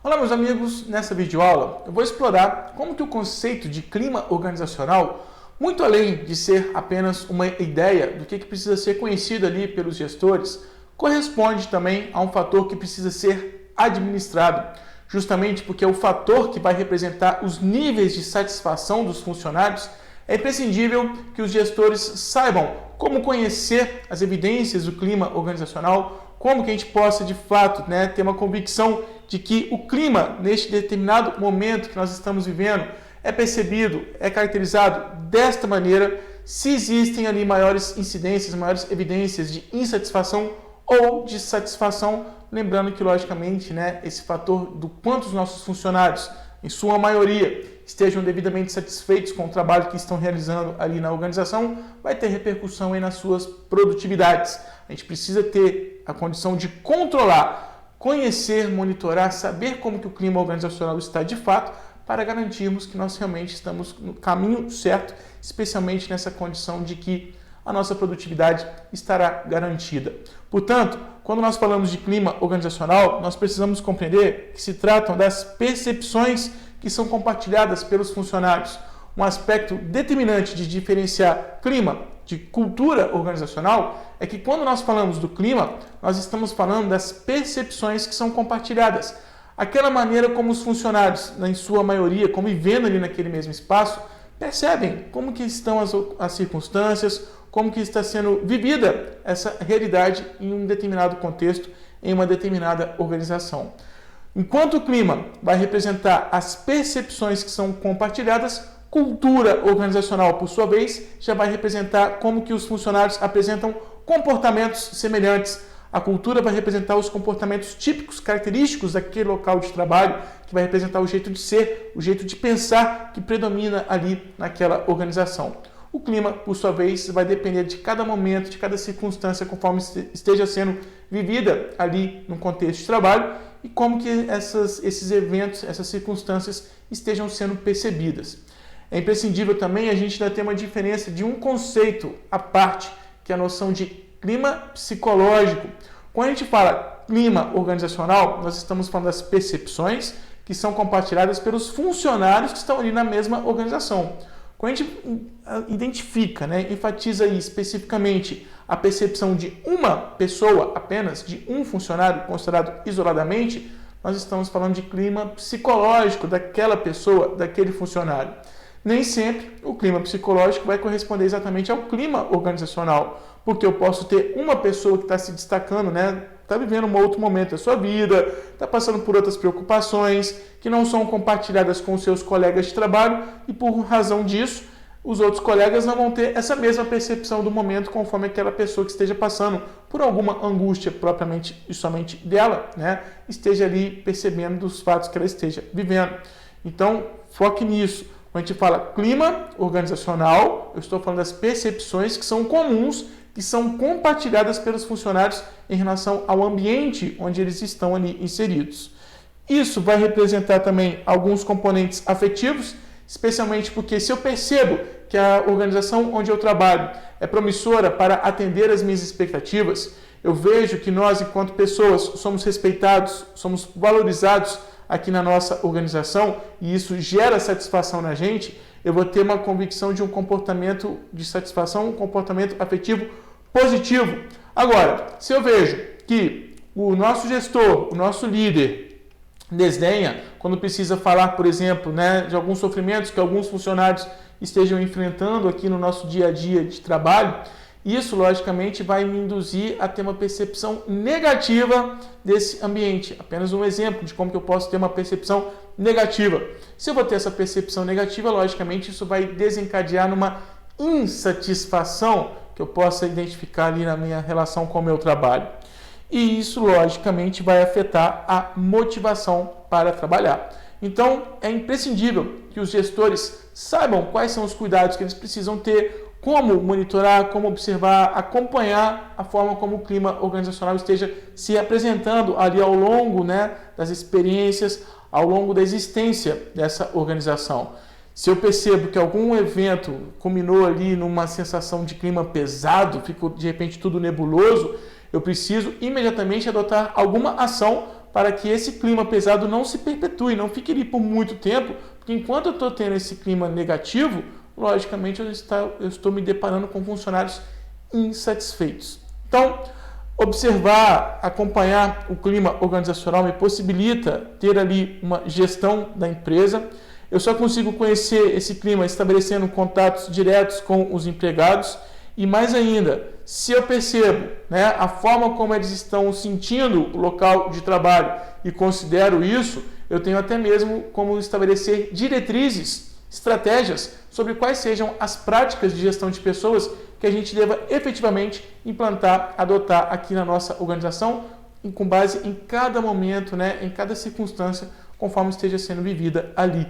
Olá, meus amigos, nessa videoaula eu vou explorar como que o conceito de clima organizacional, muito além de ser apenas uma ideia do que precisa ser conhecido ali pelos gestores, corresponde também a um fator que precisa ser administrado, justamente porque é o fator que vai representar os níveis de satisfação dos funcionários. É imprescindível que os gestores saibam como conhecer as evidências do clima organizacional, como que a gente possa, de fato, ter uma convicção de que o clima, neste determinado momento que nós estamos vivendo, é percebido, é caracterizado desta maneira, se existem ali maiores incidências, maiores evidências de insatisfação ou de satisfação, lembrando que, logicamente, esse fator do quanto os nossos funcionários, em sua maioria, estejam devidamente satisfeitos com o trabalho que estão realizando ali na organização, vai ter repercussão aí nas suas produtividades. A gente precisa ter a condição de controlar, conhecer, monitorar, saber como que o clima organizacional está de fato, para garantirmos que nós realmente estamos no caminho certo, especialmente nessa condição de que a nossa produtividade estará garantida. Portanto, quando nós falamos de clima organizacional, nós precisamos compreender que se tratam das percepções que são compartilhadas pelos funcionários. Um aspecto determinante de diferenciar clima de cultura organizacional é que quando nós falamos do clima, nós estamos falando das percepções que são compartilhadas. Aquela maneira como os funcionários, em sua maioria, convivendo ali naquele mesmo espaço, percebem como que estão as circunstâncias, como que está sendo vivida essa realidade em um determinado contexto, em uma determinada organização. Enquanto o clima vai representar as percepções que são compartilhadas, cultura organizacional, por sua vez, já vai representar como que os funcionários apresentam comportamentos semelhantes. A cultura vai representar os comportamentos típicos, característicos daquele local de trabalho, que vai representar o jeito de ser, o jeito de pensar que predomina ali naquela organização. O clima, por sua vez, vai depender de cada momento, de cada circunstância, conforme esteja sendo vivida ali no contexto de trabalho e como que esses eventos, essas circunstâncias estejam sendo percebidas. É imprescindível também a gente ainda ter uma diferença de um conceito à parte, que é a noção de clima psicológico. Quando a gente fala clima organizacional, nós estamos falando das percepções que são compartilhadas pelos funcionários que estão ali na mesma organização. Quando a gente identifica, enfatiza aí especificamente a percepção de uma pessoa apenas, de um funcionário considerado isoladamente, nós estamos falando de clima psicológico daquela pessoa, daquele funcionário. Nem sempre o clima psicológico vai corresponder exatamente ao clima organizacional, porque eu posso ter uma pessoa que está se destacando, está vivendo um outro momento da sua vida, está passando por outras preocupações que não são compartilhadas com os seus colegas de trabalho e por razão disso, os outros colegas não vão ter essa mesma percepção do momento conforme aquela pessoa que esteja passando por alguma angústia propriamente e somente dela, esteja ali percebendo dos fatos que ela esteja vivendo. Então, foque nisso. Quando a gente fala clima organizacional, eu estou falando das percepções que são comuns, que são compartilhadas pelos funcionários em relação ao ambiente onde eles estão ali inseridos. Isso vai representar também alguns componentes afetivos, especialmente porque se eu percebo que a organização onde eu trabalho é promissora para atender às minhas expectativas, eu vejo que nós, enquanto pessoas, somos respeitados, somos valorizados aqui na nossa organização e isso gera satisfação na gente, eu vou ter uma convicção de um comportamento de satisfação, um comportamento afetivo positivo. Agora, se eu vejo que o nosso gestor, o nosso líder, desdenha quando precisa falar, por exemplo, de alguns sofrimentos que alguns funcionários estejam enfrentando aqui no nosso dia a dia de trabalho, isso, logicamente, vai me induzir a ter uma percepção negativa desse ambiente. Apenas um exemplo de como que eu posso ter uma percepção negativa. Se eu vou ter essa percepção negativa, logicamente, isso vai desencadear numa insatisfação que eu possa identificar ali na minha relação com o meu trabalho. E isso, logicamente, vai afetar a motivação para trabalhar. Então, é imprescindível que os gestores saibam quais são os cuidados que eles precisam ter, como monitorar, como observar, acompanhar a forma como o clima organizacional esteja se apresentando ali ao longo das experiências, ao longo da existência dessa organização. Se eu percebo que algum evento culminou ali numa sensação de clima pesado, ficou de repente tudo nebuloso, eu preciso imediatamente adotar alguma ação para que esse clima pesado não se perpetue, não fique ali por muito tempo, porque enquanto eu estou tendo esse clima negativo, logicamente eu estou me deparando com funcionários insatisfeitos. Então, observar, acompanhar o clima organizacional me possibilita ter ali uma gestão da empresa. Eu só consigo conhecer esse clima estabelecendo contatos diretos com os empregados e mais ainda, se eu percebo, né, a forma como eles estão sentindo o local de trabalho e considero isso, eu tenho até mesmo como estabelecer diretrizes, estratégias sobre quais sejam as práticas de gestão de pessoas que a gente deva efetivamente implantar, adotar aqui na nossa organização, com base em cada momento, né, em cada circunstância, conforme esteja sendo vivida ali.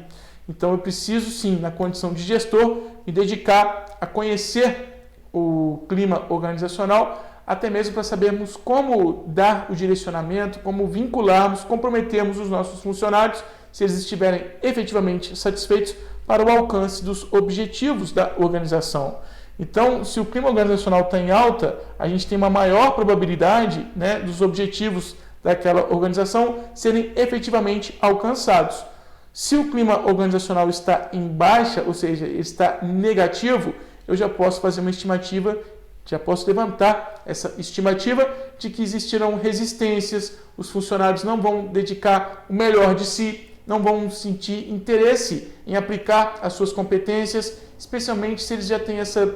Então eu preciso sim, na condição de gestor, me dedicar a conhecer o clima organizacional, até mesmo para sabermos como dar o direcionamento, como vincularmos, comprometermos os nossos funcionários, se eles estiverem efetivamente satisfeitos para o alcance dos objetivos da organização. Então, se o clima organizacional está em alta, a gente tem uma maior probabilidade, né, dos objetivos daquela organização serem efetivamente alcançados. Se o clima organizacional está em baixa, ou seja, está negativo, eu já posso fazer uma estimativa, já posso levantar essa estimativa de que existirão resistências, os funcionários não vão dedicar o melhor de si, não vão sentir interesse em aplicar as suas competências, especialmente se eles já têm essa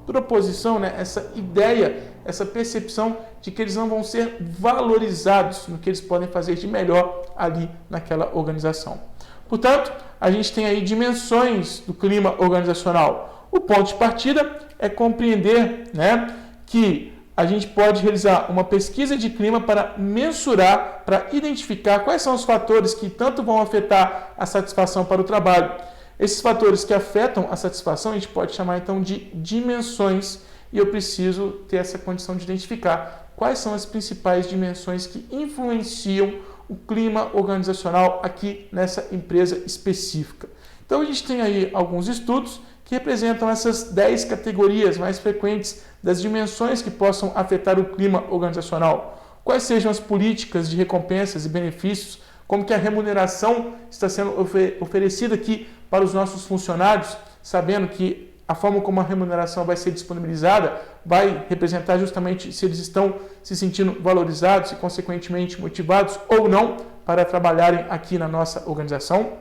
proposição, né, essa ideia, essa percepção de que eles não vão ser valorizados no que eles podem fazer de melhor ali naquela organização. Portanto, a gente tem aí dimensões do clima organizacional. O ponto de partida é compreender, né, que a gente pode realizar uma pesquisa de clima para mensurar, para identificar quais são os fatores que tanto vão afetar a satisfação para o trabalho. Esses fatores que afetam a satisfação a gente pode chamar então de dimensões e eu preciso ter essa condição de identificar quais são as principais dimensões que influenciam o clima organizacional aqui nessa empresa específica. Então a gente tem aí alguns estudos que representam essas 10 categorias mais frequentes das dimensões que possam afetar o clima organizacional. Quais sejam as políticas de recompensas e benefícios, como que a remuneração está sendo oferecida aqui para os nossos funcionários, sabendo que a forma como a remuneração vai ser disponibilizada vai representar justamente se eles estão se sentindo valorizados e, consequentemente, motivados ou não para trabalharem aqui na nossa organização.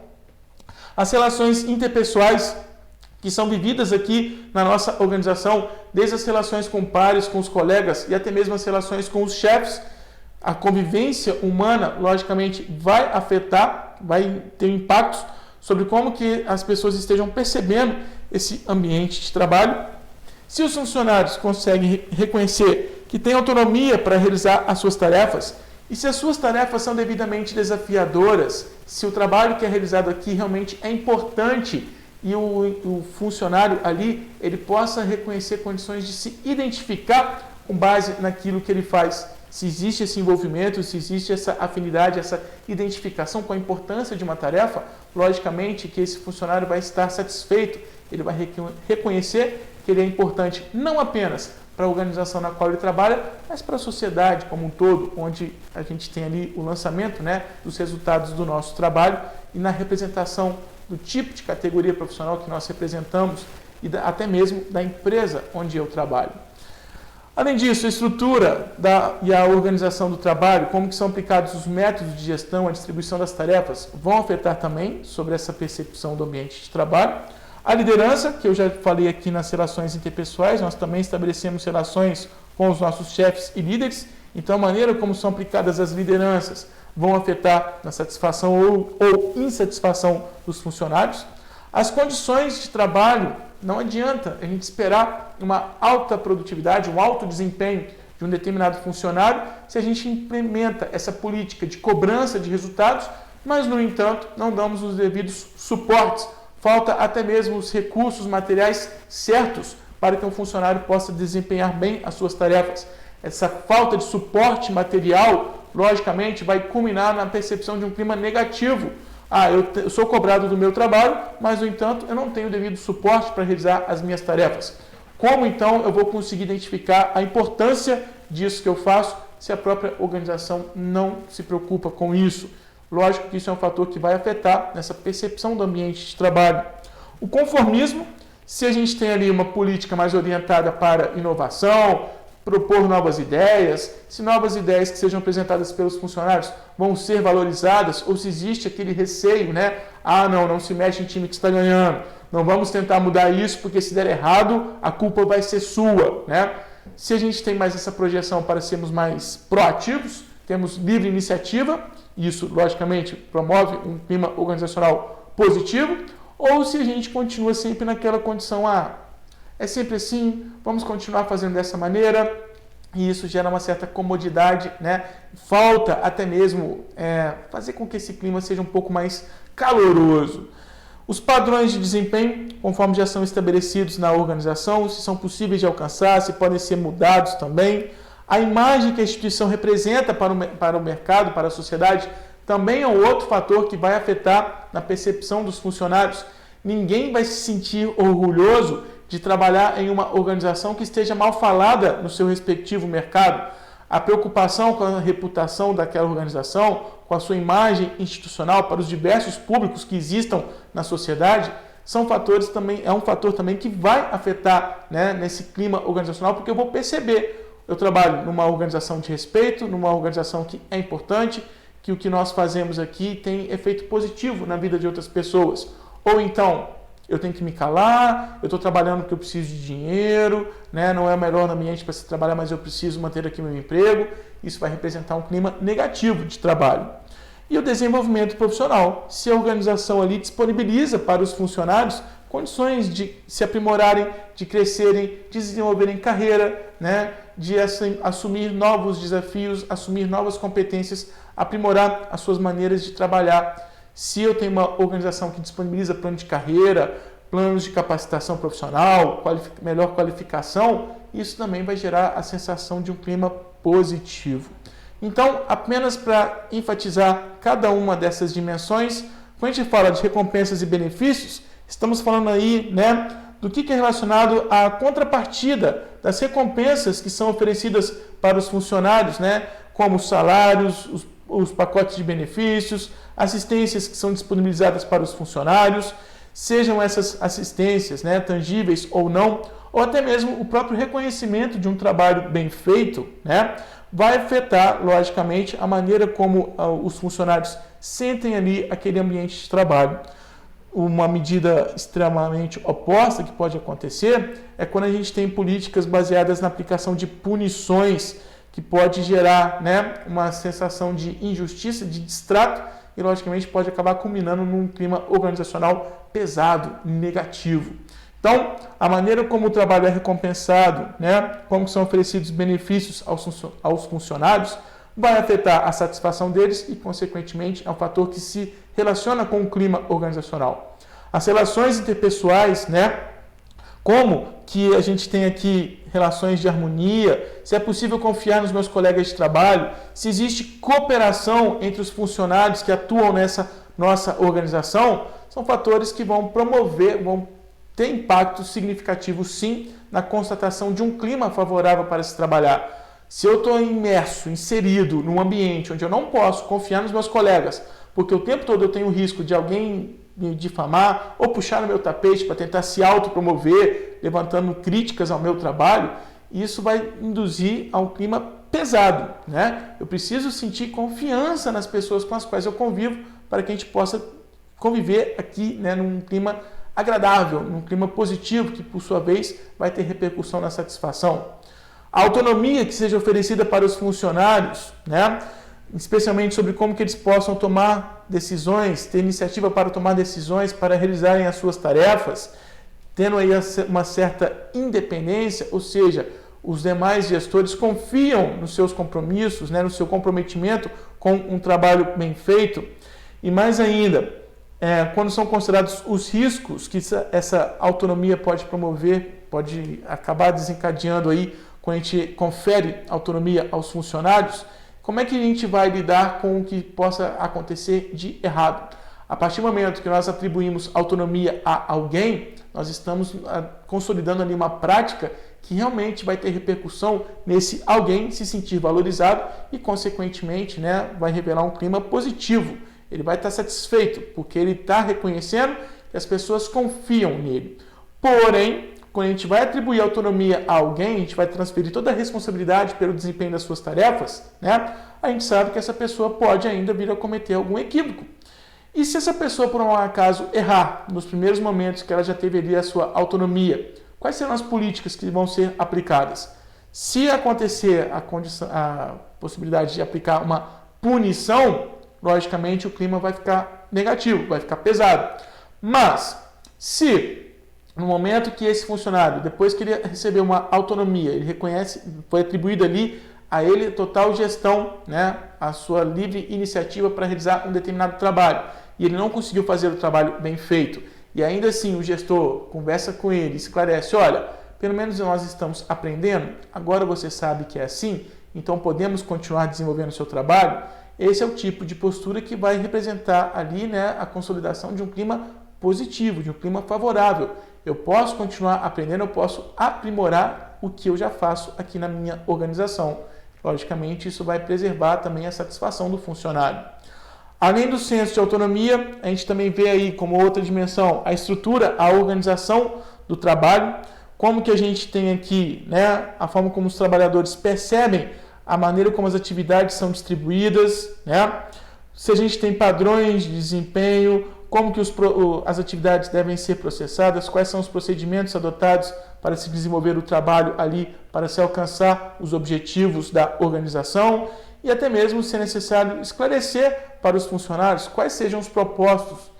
As relações interpessoais que são vividas aqui na nossa organização, desde as relações com pares, com os colegas e até mesmo as relações com os chefes. A convivência humana, logicamente, vai afetar, vai ter impactos sobre como que as pessoas estejam percebendo esse ambiente de trabalho. Se os funcionários conseguem reconhecer que têm autonomia para realizar as suas tarefas e se as suas tarefas são devidamente desafiadoras, se o trabalho que é realizado aqui realmente é importante e o funcionário ali ele possa reconhecer condições de se identificar com base naquilo que ele faz. Se existe esse envolvimento, se existe essa afinidade, essa identificação com a importância de uma tarefa, logicamente que esse funcionário vai estar satisfeito, ele vai reconhecer que ele é importante não apenas para a organização na qual ele trabalha, mas para a sociedade como um todo, onde a gente tem ali o lançamento, né, dos resultados do nosso trabalho e na representação do tipo de categoria profissional que nós representamos e até mesmo da empresa onde eu trabalho. Além disso, a estrutura e a organização do trabalho, como que são aplicados os métodos de gestão, a distribuição das tarefas, vão afetar também sobre essa percepção do ambiente de trabalho. A liderança, que eu já falei aqui nas relações interpessoais, nós também estabelecemos relações com os nossos chefes e líderes, então a maneira como são aplicadas as lideranças vão afetar na satisfação ou insatisfação dos funcionários. As condições de trabalho, não adianta a gente esperar uma alta produtividade, um alto desempenho de um determinado funcionário se a gente implementa essa política de cobrança de resultados, mas, no entanto, não damos os devidos suportes. Falta até mesmo os recursos materiais certos para que um funcionário possa desempenhar bem as suas tarefas. Essa falta de suporte material, logicamente, vai culminar na percepção de um clima negativo. Eu sou cobrado do meu trabalho, mas, no entanto, eu não tenho o devido suporte para realizar as minhas tarefas. Como, então, eu vou conseguir identificar a importância disso que eu faço se a própria organização não se preocupa com isso. Lógico que isso é um fator que vai afetar nessa percepção do ambiente de trabalho. O conformismo, se a gente tem ali uma política mais orientada para inovação, propor novas ideias, se novas ideias que sejam apresentadas pelos funcionários vão ser valorizadas, ou se existe aquele receio, né? Ah, não se mexe em time que está ganhando, não vamos tentar mudar isso, porque se der errado, a culpa vai ser sua, né? Se a gente tem mais essa projeção para sermos mais proativos, temos livre iniciativa, isso, logicamente, promove um clima organizacional positivo, ou se a gente continua sempre naquela condição, é sempre assim, vamos continuar fazendo dessa maneira, e isso gera uma certa comodidade, né? Falta até mesmo fazer com que esse clima seja um pouco mais caloroso. Os padrões de desempenho, conforme já são estabelecidos na organização, se são possíveis de alcançar, se podem ser mudados também. A imagem que a instituição representa para o mercado, para a sociedade, também é um outro fator que vai afetar na percepção dos funcionários. Ninguém vai se sentir orgulhoso de trabalhar em uma organização que esteja mal falada no seu respectivo mercado. A preocupação com a reputação daquela organização, com a sua imagem institucional para os diversos públicos que existam na sociedade, é um fator também que vai afetar, né, nesse clima organizacional, porque eu vou perceber, eu trabalho numa organização de respeito, numa organização que é importante, que o que nós fazemos aqui tem efeito positivo na vida de outras pessoas. Ou então, eu tenho que me calar, eu estou trabalhando porque eu preciso de dinheiro, né? Não é o melhor ambiente para se trabalhar, mas eu preciso manter aqui meu emprego. Isso vai representar um clima negativo de trabalho. E o desenvolvimento profissional. Se a organização ali disponibiliza para os funcionários condições de se aprimorarem, de crescerem, de desenvolverem carreira, né? De assumir novos desafios, assumir novas competências, aprimorar as suas maneiras de trabalhar. Se eu tenho uma organização que disponibiliza plano de carreira, planos de capacitação profissional, melhor qualificação, isso também vai gerar a sensação de um clima positivo. Então, apenas para enfatizar cada uma dessas dimensões, quando a gente fala de recompensas e benefícios, estamos falando aí, né, do que é relacionado à contrapartida das recompensas que são oferecidas para os funcionários, né, como os salários, os pacotes de benefícios, assistências que são disponibilizadas para os funcionários, sejam essas assistências, né, tangíveis ou não, ou até mesmo o próprio reconhecimento de um trabalho bem feito, né, vai afetar, logicamente, a maneira como os funcionários sentem ali aquele ambiente de trabalho. Uma medida extremamente oposta que pode acontecer é quando a gente tem políticas baseadas na aplicação de punições, que pode gerar, né, uma sensação de injustiça, de distrato, e logicamente pode acabar culminando num clima organizacional pesado, negativo. Então, a maneira como o trabalho é recompensado, né, como são oferecidos benefícios aos funcionários, vai afetar a satisfação deles e, consequentemente, é um fator que se relaciona com o clima organizacional. As relações interpessoais, né, como que a gente tem aqui relações de harmonia, se é possível confiar nos meus colegas de trabalho, se existe cooperação entre os funcionários que atuam nessa nossa organização, são fatores que vão ter impacto significativo, sim, na constatação de um clima favorável para se trabalhar. Se eu estou inserido num ambiente onde eu não posso confiar nos meus colegas, porque o tempo todo eu tenho o risco de alguém me difamar ou puxar no meu tapete para tentar se autopromover, levantando críticas ao meu trabalho, isso vai induzir a um clima pesado, né? Eu preciso sentir confiança nas pessoas com as quais eu convivo para que a gente possa conviver aqui, né, num clima agradável, num clima positivo, que por sua vez vai ter repercussão na satisfação. A autonomia que seja oferecida para os funcionários, né, especialmente sobre como que eles possam tomar decisões, ter iniciativa para tomar decisões, para realizarem as suas tarefas, tendo aí uma certa independência, ou seja, os demais gestores confiam nos seus compromissos, né, no seu comprometimento com um trabalho bem feito. E mais ainda, quando são considerados os riscos que essa autonomia pode promover, pode acabar desencadeando aí, quando a gente confere autonomia aos funcionários, como é que a gente vai lidar com o que possa acontecer de errado? A partir do momento que nós atribuímos autonomia a alguém, nós estamos consolidando ali uma prática que realmente vai ter repercussão nesse alguém se sentir valorizado e, consequentemente, né, vai revelar um clima positivo. Ele vai estar satisfeito, porque ele está reconhecendo que as pessoas confiam nele. Porém, quando a gente vai atribuir autonomia a alguém, a gente vai transferir toda a responsabilidade pelo desempenho das suas tarefas, né? A gente sabe que essa pessoa pode ainda vir a cometer algum equívoco. E se essa pessoa, por um acaso, errar nos primeiros momentos que ela já teve ali a sua autonomia, quais serão as políticas que vão ser aplicadas? Se acontecer a possibilidade de aplicar uma punição, logicamente o clima vai ficar negativo, vai ficar pesado. Mas, se no momento que esse funcionário, depois que ele recebeu uma autonomia, ele reconhece, foi atribuído ali a ele total gestão, né, a sua livre iniciativa para realizar um determinado trabalho, e ele não conseguiu fazer o trabalho bem feito, e ainda assim o gestor conversa com ele, esclarece, olha, pelo menos nós estamos aprendendo, agora você sabe que é assim, então podemos continuar desenvolvendo o seu trabalho. Esse é o tipo de postura que vai representar ali, né, a consolidação de um clima positivo, de um clima favorável. Eu posso continuar aprendendo, eu posso aprimorar o que eu já faço aqui na minha organização. Logicamente, isso vai preservar também a satisfação do funcionário. Além do senso de autonomia, a gente também vê aí como outra dimensão a estrutura, a organização do trabalho, como que a gente tem aqui, né, a forma como os trabalhadores percebem a maneira como as atividades são distribuídas, né? Se a gente tem padrões de desempenho, como que as atividades devem ser processadas, quais são os procedimentos adotados para se desenvolver o trabalho ali, para se alcançar os objetivos da organização e até mesmo, se é necessário, esclarecer para os funcionários quais sejam os propósitos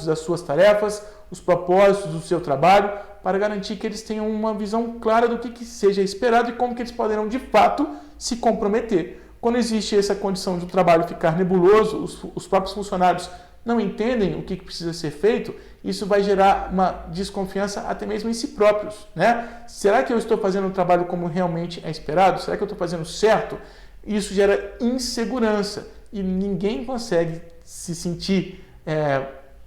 das suas tarefas, os propósitos do seu trabalho, para garantir que eles tenham uma visão clara do que seja esperado e como que eles poderão, de fato, se comprometer. Quando existe essa condição de o trabalho ficar nebuloso, os próprios funcionários não entendem o que precisa ser feito, isso vai gerar uma desconfiança até mesmo em si próprios, né? Será que eu estou fazendo o trabalho como realmente é esperado? Será que eu estou fazendo certo? Isso gera insegurança e ninguém consegue se sentir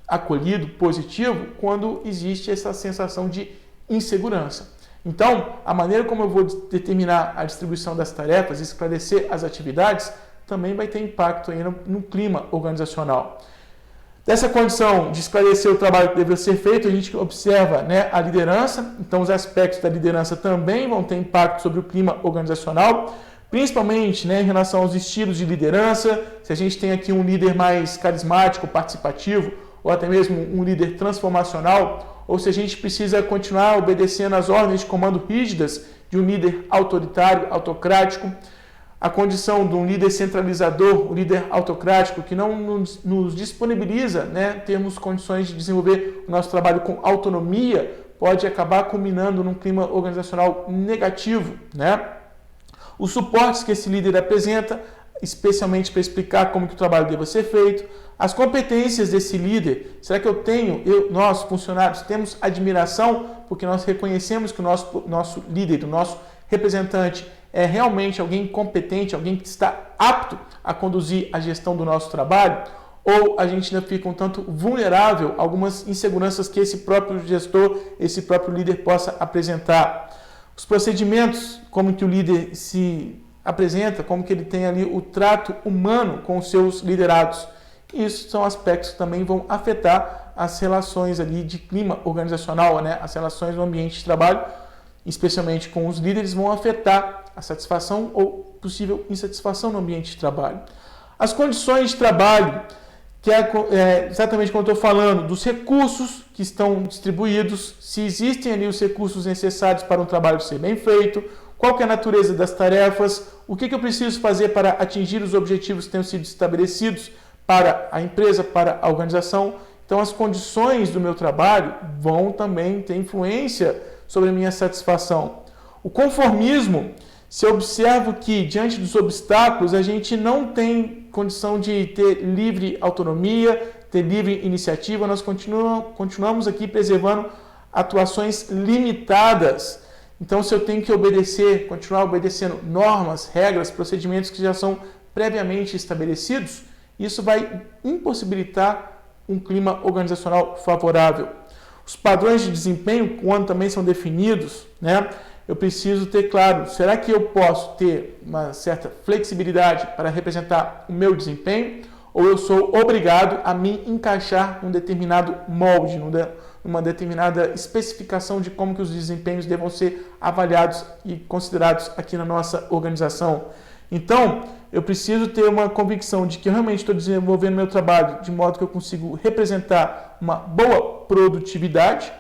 acolhido, positivo, quando existe essa sensação de insegurança. Então, a maneira como eu vou determinar a distribuição das tarefas, esclarecer as atividades, também vai ter impacto aí no clima organizacional. Dessa condição de esclarecer o trabalho que deve ser feito, a gente observa, né, a liderança. Então, os aspectos da liderança também vão ter impacto sobre o clima organizacional, principalmente, né, em relação aos estilos de liderança. Se a gente tem aqui um líder mais carismático, participativo, ou até mesmo um líder transformacional, ou se a gente precisa continuar obedecendo às ordens de comando rígidas de um líder autoritário, autocrático, a condição de um líder centralizador, um líder autocrático, que não nos disponibiliza, né, termos condições de desenvolver o nosso trabalho com autonomia, pode acabar culminando num clima organizacional negativo, né? Os suportes que esse líder apresenta, especialmente para explicar como que o trabalho deve ser feito, as competências desse líder, será que nós funcionários temos admiração porque nós reconhecemos que o nosso líder, o nosso representante é realmente alguém competente, alguém que está apto a conduzir a gestão do nosso trabalho? Ou a gente ainda fica um tanto vulnerável a algumas inseguranças que esse próprio gestor, esse próprio líder possa apresentar? Os procedimentos, como que o líder se apresenta, como que ele tem ali o trato humano com os seus liderados. Isso são aspectos que também vão afetar as relações ali de clima organizacional, né? As relações no ambiente de trabalho, especialmente com os líderes, vão afetar a satisfação ou possível insatisfação no ambiente de trabalho. As condições de trabalho, que é exatamente como eu estou falando, dos recursos que estão distribuídos, se existem ali os recursos necessários para um trabalho ser bem feito, qual que é a natureza das tarefas, o que eu preciso fazer para atingir os objetivos que tenham sido estabelecidos para a empresa, para a organização. Então, as condições do meu trabalho vão também ter influência sobre a minha satisfação. O conformismo, se eu observo que, diante dos obstáculos, a gente não tem condição de ter livre autonomia, ter livre iniciativa, nós continuamos aqui preservando atuações limitadas. Então, se eu tenho que continuar obedecendo normas, regras, procedimentos que já são previamente estabelecidos, isso vai impossibilitar um clima organizacional favorável. Os padrões de desempenho, quando também são definidos, né, eu preciso ter claro, será que eu posso ter uma certa flexibilidade para representar o meu desempenho, ou eu sou obrigado a me encaixar num determinado molde, numa determinada especificação de como que os desempenhos devam ser avaliados e considerados aqui na nossa organização. Então, eu preciso ter uma convicção de que eu realmente estou desenvolvendo meu trabalho de modo que eu consigo representar uma boa produtividade,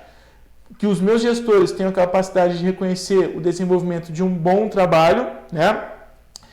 que os meus gestores tenham a capacidade de reconhecer o desenvolvimento de um bom trabalho, né?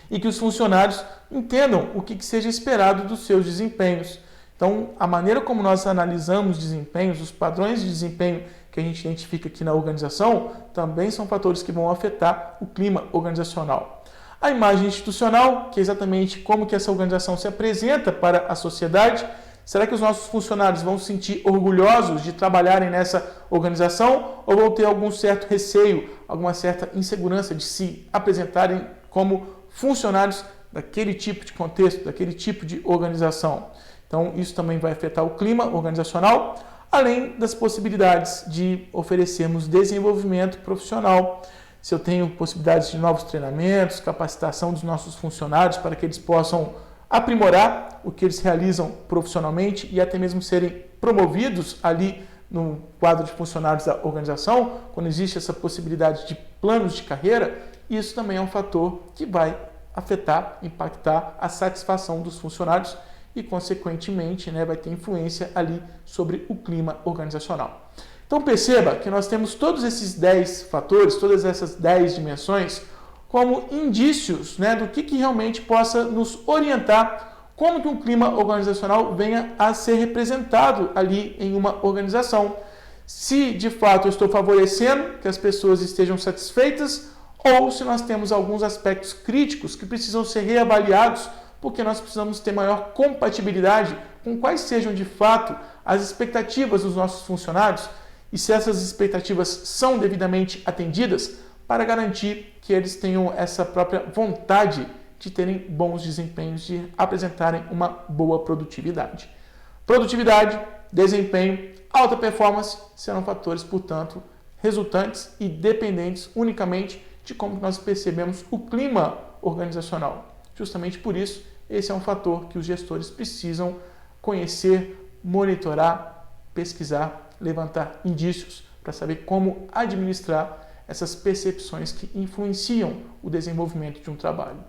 E que os funcionários entendam o que seja esperado dos seus desempenhos. Então, a maneira como nós analisamos desempenhos, os padrões de desempenho que a gente identifica aqui na organização, também são fatores que vão afetar o clima organizacional. A imagem institucional, que é exatamente como que essa organização se apresenta para a sociedade. Será que os nossos funcionários vão se sentir orgulhosos de trabalharem nessa organização ou vão ter algum certo receio, alguma certa insegurança de se apresentarem como funcionários daquele tipo de contexto, daquele tipo de organização? Então, isso também vai afetar o clima organizacional, além das possibilidades de oferecermos desenvolvimento profissional. Se eu tenho possibilidades de novos treinamentos, capacitação dos nossos funcionários para que eles possam aprimorar o que eles realizam profissionalmente e até mesmo serem promovidos ali no quadro de funcionários da organização, quando existe essa possibilidade de planos de carreira, isso também é um fator que vai afetar, impactar a satisfação dos funcionários e, consequentemente, né, vai ter influência ali sobre o clima organizacional. Então perceba que nós temos todos esses 10 fatores, todas essas 10 dimensões, como indícios, né, do que realmente possa nos orientar como que um clima organizacional venha a ser representado ali em uma organização. Se de fato eu estou favorecendo que as pessoas estejam satisfeitas ou se nós temos alguns aspectos críticos que precisam ser reavaliados porque nós precisamos ter maior compatibilidade com quais sejam de fato as expectativas dos nossos funcionários e se essas expectativas são devidamente atendidas para garantir que eles tenham essa própria vontade de terem bons desempenhos, de apresentarem uma boa produtividade. Produtividade, desempenho, alta performance serão fatores, portanto, resultantes e dependentes unicamente de como nós percebemos o clima organizacional. Justamente por isso, esse é um fator que os gestores precisam conhecer, monitorar, pesquisar, levantar indícios para saber como administrar essas percepções que influenciam o desenvolvimento de um trabalho.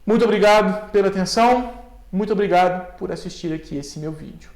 Muito obrigado pela atenção, muito obrigado por assistir aqui esse meu vídeo.